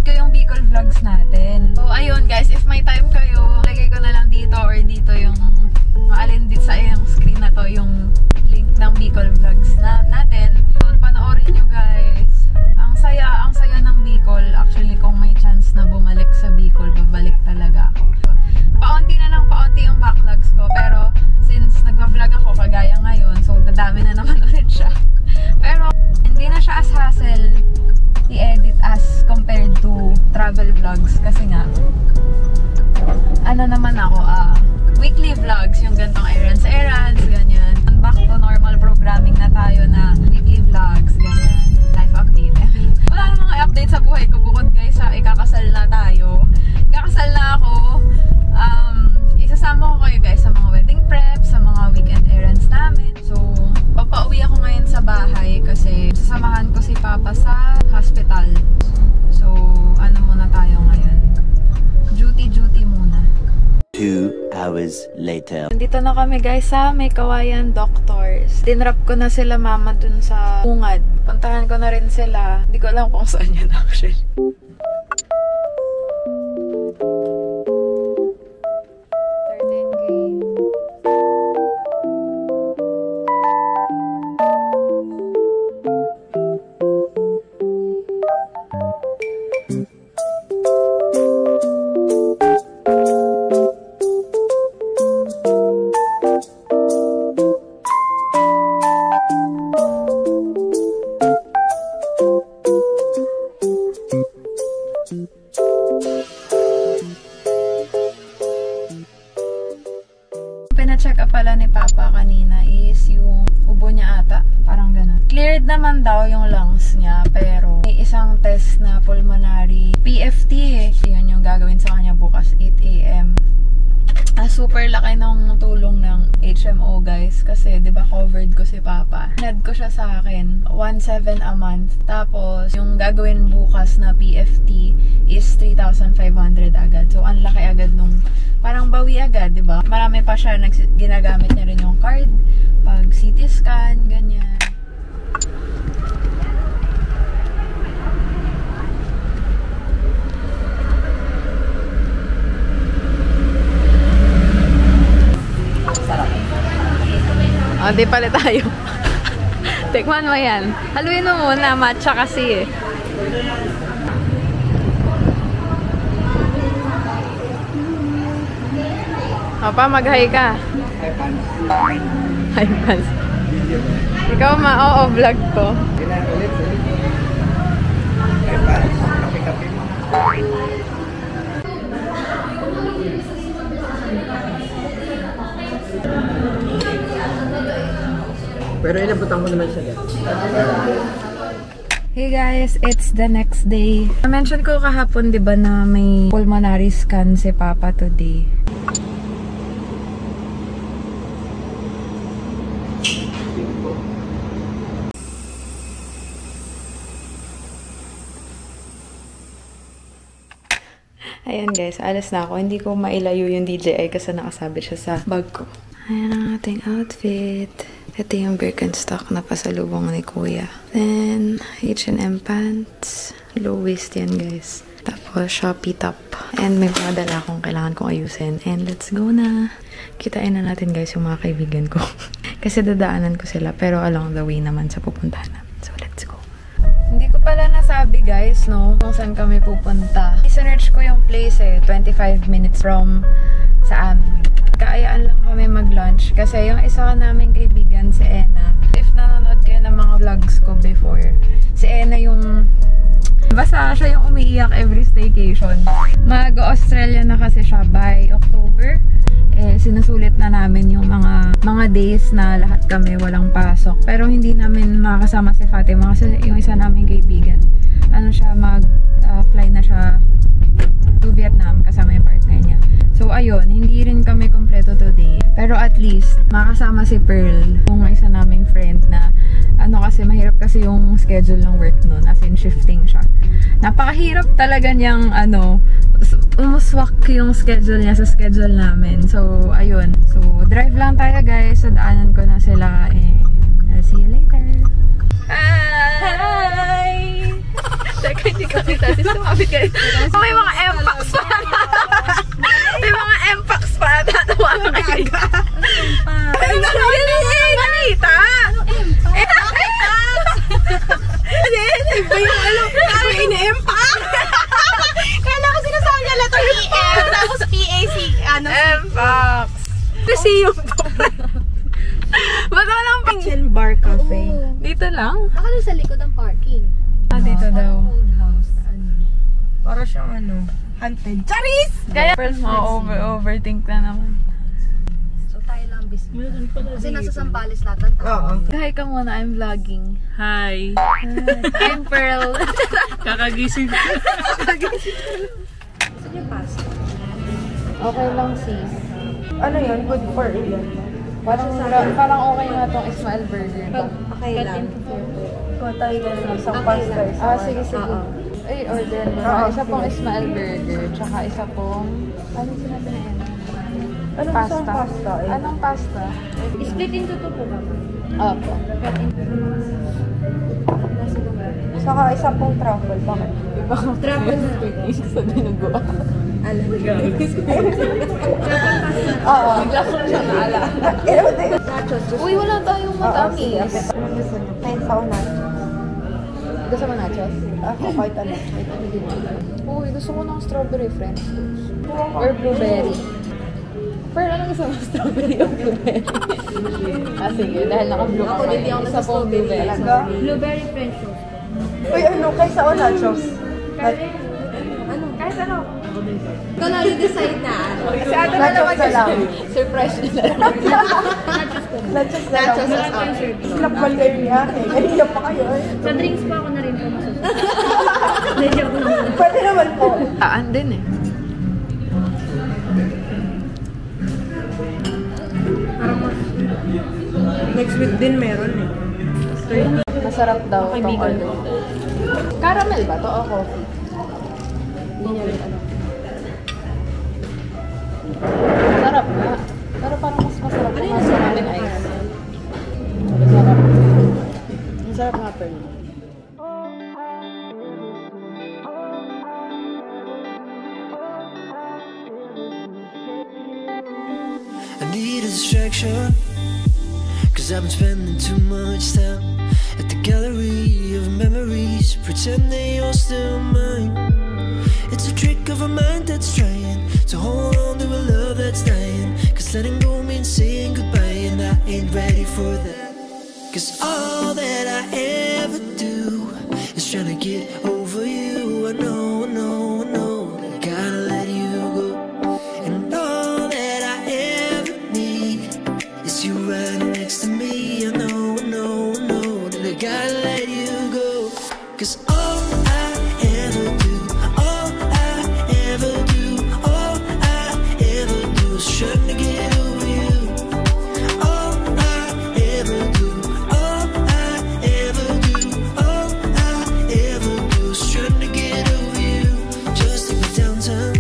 ko yung Bicol vlogs natin. So, ayun guys, if may time kayo, lagay ko na lang dito or dito yung maalin dito sa yung screen na to, yung link ng Bicol vlogs natin. So, panoorin nyo guys. Ang saya ng Bicol. Actually, kung may chance na bumalik sa Bicol, babalik talaga ako. So, paunti yung backlogs ko. Pero, since nagpa-vlog ako kagaya ngayon, so dadami na naman ulit siya. Pero, hindi na siya as hassle i-edit as compared to travel vlogs. Kasi nga, ano naman ako, weekly vlogs, yung gantong errands, ganyan. Back to normal programming na tayo na weekly vlogs, ganyan. Life update. Wala na mga update sa buhay ko bukod guys sa ikakasal na tayo. Ikakasal na ako. Isasama ko kayo guys sa mga wedding prep, sa mga weekend errands namin. So, papauwi ako ngayon sa bahay kasi sasamahan ko si Papa sa hospital. So, ano muna tayo ngayon? Duty muna. 2 hours later. Nandito na kami guys sa May Kawayan Doctors. Dinrap ko na sila mama dun sa bungad. Puntahan ko na rin sila. Hindi ko alam kung saan yun actually. Pina-check up pala ni Papa kanina is yung ubo niya ata, parang gano'n. Cleared naman daw yung lungs niya, pero may isang test na pulmonary PFT eh. Yun yung gagawin sa kanya bukas 8 AM. Super laki ng tulong ng HMO guys kasi 'di ba covered ko si Papa. Nad ko siya sa akin 1,700 a month. Tapos yung gagawin bukas na PFT is 3,500 agad. So ang laki agad nung parang bawi agad, 'di ba? Marami pa siya ginagamit niya rin yung card pag CT scan ganyan. O, di pala tayo. Tikman mo yan. Haluin mo muna, matcha kasi eh. O pa, mag-hi ka. Hi, fans. Ikaw vlog ko. Pero inabutan mo naman siya. Hey guys, it's the next day. Na-mention ko kahapon, di ba, na may pulmonary scan si Papa today. Ayan guys, alas na ako. Hindi ko mailayo yung DJI kasi nakasabit siya sa bag ko. Ayan ang ating outfit. Ito yung Birkenstock na pasalubong ni Kuya. Then, H&M pants. Low waist yan, guys. Tapos, Shopee top. And may mga dala akong kailangan kong ayusin. And let's go na. Kitain na natin, guys, yung mga kaibigan ko. Kasi dadaanan ko sila. Pero along the way naman sa pupuntahan namin. So, let's go. Hindi ko pala nasabi, guys, no? Kung saan kami pupunta. Isa-search ko yung place, 25 minutes from sa amin. Kaayaan lang kami mag-lunch kasi yung isa ka naming kaibigan, si Ena. If nanonood kayo ng mga vlogs ko before, si Ena yung basta siya yung umiiyak every staycation. Mag-Australia na kasi siya by October. Sinusulit na namin yung mga days na lahat kami walang pasok. Pero hindi namin makakasama si Fatima kasi yung isa naming kaibigan. Siya mag-fly na siya to Vietnam kasama yung partner niya. So, ayun, hindi rin kami kompleto today. Pero at least, makasama si Pearl, yung isa naming friend na, kasi mahirap kasi yung schedule ng work nun, as in shifting siya. Napakahirap talaga niyang, umuswak yung schedule niya sa schedule namin. So, ayun. So, drive lang tayo guys. So, daanan ko na sila and I'll see you later. Hi! Teka, hindi ko kita. Sumabit guys. May mga M-Pax pa. May mga M-Pax pa. Tatawa ka kayo. Ano Manita? Hindi, iba yung ano. Kaya ini-M-Pax. Kala ko sinasabi niya lang ito EM. Tapos PAC. Ano? M-Pax. Kasi yung ba't walang pang... Bar Cafe. Dito lang? Baka doon sa likod ng parking. Dito daw. Old house. Ano? Para siyang ano, haunted. Charis! Kaya, overthink na naman. So tayo lang business. Kasi nasa Sambales lahat ang tao. Oo. Hi ka muna, I'm vlogging. Hi. I'm Pearl. Kakagising. Sige, pasta. Okay lang sis. Ano yun? Good for ilan? Parang okay na itong Ismael Burger. Okay lang. Kung tayo lang ng isang pasta. Sige. Ay, order mo. Isa pong Ismael Burger. Tsaka isa pong... Anong sinabi na yan? Anong Pasta. isang pasta? Anong pasta? Split into two po ba? Opo. Saka isa pong truffle. Bakit? Travel na. Sa dinugo. Alam mo yun. Oo. Bigla ko siya naalala. Uy, wala tayong matamis. Ano gusto nyo? Kahit sa unan. Gusto mo nachos? Ako, kahit ano. Uy, gusto ko ng strawberry French toast. Or blueberry. Pero ano gusto mo? Strawberry o blueberry? Sige. Dahil naka-blue Ako hindi ako isa pong blueberry. Blueberry French toast. Uy, ano? Kahit sa unan, Chos. Kahit ano? Ikaw na yung decide na. Kasi ano na naman Nachos na lang. Surprise nila. Nachos na lang. Lakbal kayo niya. Kanina pa kayo. Sa drinks pa ako na rin po masusunod. Joke na muna. Pwede naman po. Taan din eh. Parang next week din meron eh. Masarap daw itong order. Caramel ba to o coffee? Hindi niya rin ano. Masarap nga. Pero parang mas masarap kung mas maraming ice. Masarap. Masarap nga pero. I need a distraction, 'cause I've been spending too much time at the gallery of memories, pretend they all still mine. It's a trick of a mind that's trying to hold on to a love that's dying, 'cause letting go means saying goodbye, and I ain't ready for that. 'Cause all that I ever do is trying to get over you. I know, gotta let you go. And all that I ever need is you right next to me. I know that I gotta let you go. 'Cause all I ever do is trying to get over you. All I ever do is trying to get over you. Just take me downtown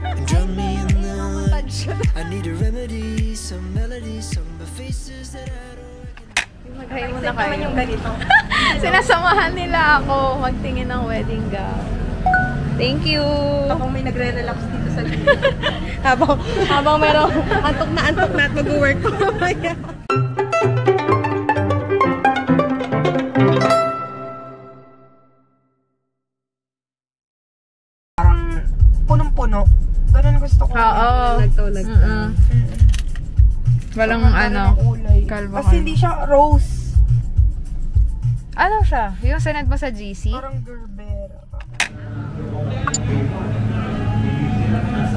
and drown me in the light. I need a remedy, some melody, some faces that I don't recognize. Maghahay muna kayo. Sinasamahan nila ako magtingin ng wedding gown. Thank you! Kapag may nagre-relax dito sa Habang merong antok na at mag-work pa mamaya. parang punong-puno. Ganun gusto ko. Oo. Nagtawag. Walang Parang ano. kulay. Kalba Kasi hindi siya rose. Ano siya? Yung sinend mo sa GC? Parang gerbera.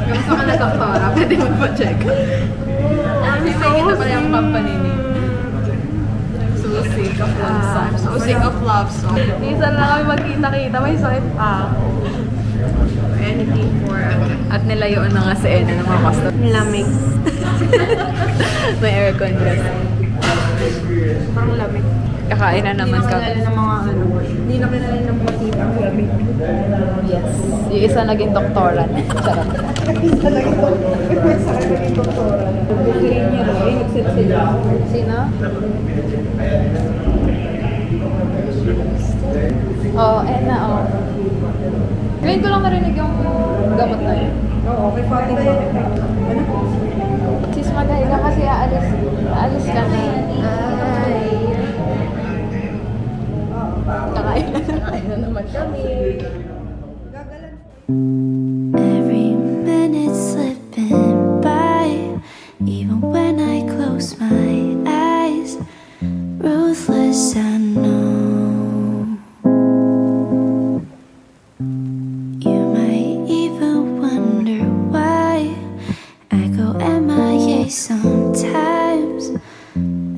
Gusto ka na doktora, pwede mo pa check. Kita pala yung company ni So Sick of Love Song. So Sick of Love Song. Minsan lang kami magkita-kita, may sakit pa ako. Anything for... At nilayuan na nga si Ena ng mga customer. Lamig. May aircon kasi. Parang lamig. Kakain na naman Hindi kami. na ng mga ano. Hindi na kinalala ng mga tipang lamig. Yes. Yung isa naging doktoran. Charot. Isa lang ito. Isa lang naging doktora. Bukliin niya rin. Ay, nagsit sila. Sino? Oh, Ena, oh. Ngayon ko lang narinig yung gamot na yun. Oo, may Fatima. Ano? Sis, maghahiga kasi aalis ka na. Ay. Kakain na naman kami. Every minute slipping by, even when I close my eyes. Ruthless, I know. You might even wonder why I go MIA sometimes.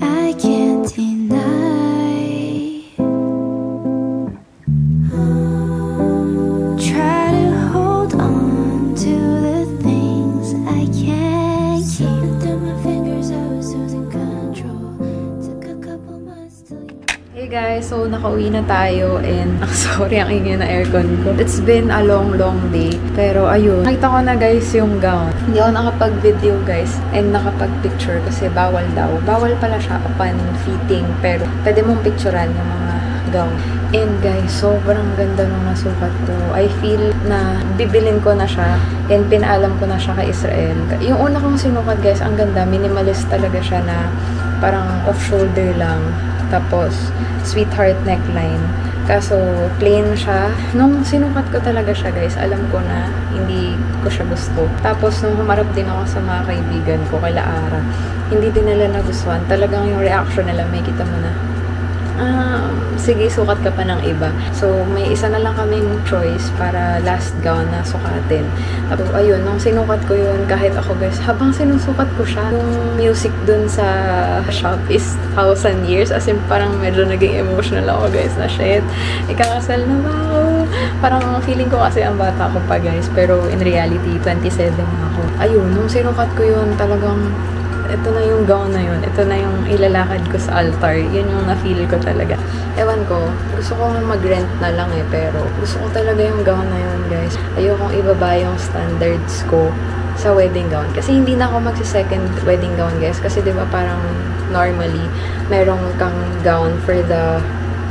I can't deny. Try to hold on to the things I can't keep. Slipping through my fingers, I was losing control. Took a couple months till you. Hey guys, so nakauwi na tayo and sorry ang ingay na aircon ko. It's been a long day. Pero ayun, nakita ko na guys yung gown. Hindi ako nakapag-video guys and nakapag-picture kasi bawal daw. Bawal pala siya upon fitting pero pwede mong picturean yung mga gown. And guys, sobrang ganda nung nasukat ko. I feel na bibilin ko na siya and pinaalam ko na siya kay Israel. Yung una kong sinukat guys, ang ganda. Minimalist talaga siya na parang off-shoulder lang. Tapos, sweetheart neckline. Kaso, plain siya. Nung sinukat ko talaga siya guys, alam ko na hindi ko siya gusto. Tapos, nung humarap din ako sa mga kaibigan ko, kay Laara, hindi din nila nagustuhan. Talagang yung reaction nila, may kita mo na, sige, sukat ka pa ng iba. So, may isa na lang kaming choice para last gown na sukatin. Tapos, ayun, nung sinukat ko yun, kahit ako guys, habang sinusukat ko siya, yung music dun sa shop is 1,000 years. As in, parang medyo naging emotional ako guys na shit. Ikakasal na ba ako? Parang feeling ko kasi ang bata ko pa guys. Pero in reality, 27 na ako. Ayun, nung sinukat ko yun, talagang ito na yung gown na yun. Ito na yung ilalakad ko sa altar. Yun yung na-feel ko talaga. Ewan ko, gusto ko mag-rent na lang eh. Pero gusto ko talaga yung gown na yun, guys. Ayokong ibaba yung standards ko sa wedding gown. Kasi hindi na ako magsi-second wedding gown, guys. Kasi diba parang normally, meron kang gown for the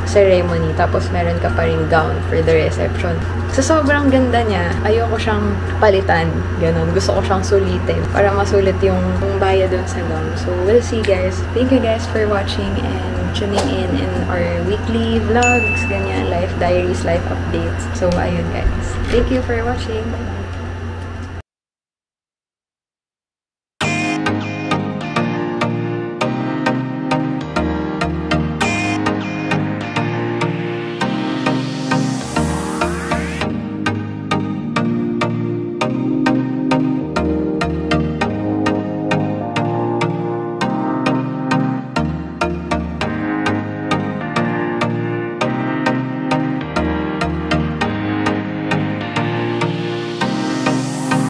ceremony. Tapos meron ka pa rin gown for the reception. So, sobrang ganda niya. Ayoko siyang palitan. Ganon. Gusto ko siyang sulitin para masulit yung bayad dun sa gown. So, we'll see guys. Thank you guys for watching and tuning in our weekly vlogs, ganyan, life diaries, life updates. So, ayun guys. Thank you for watching. Bye-bye.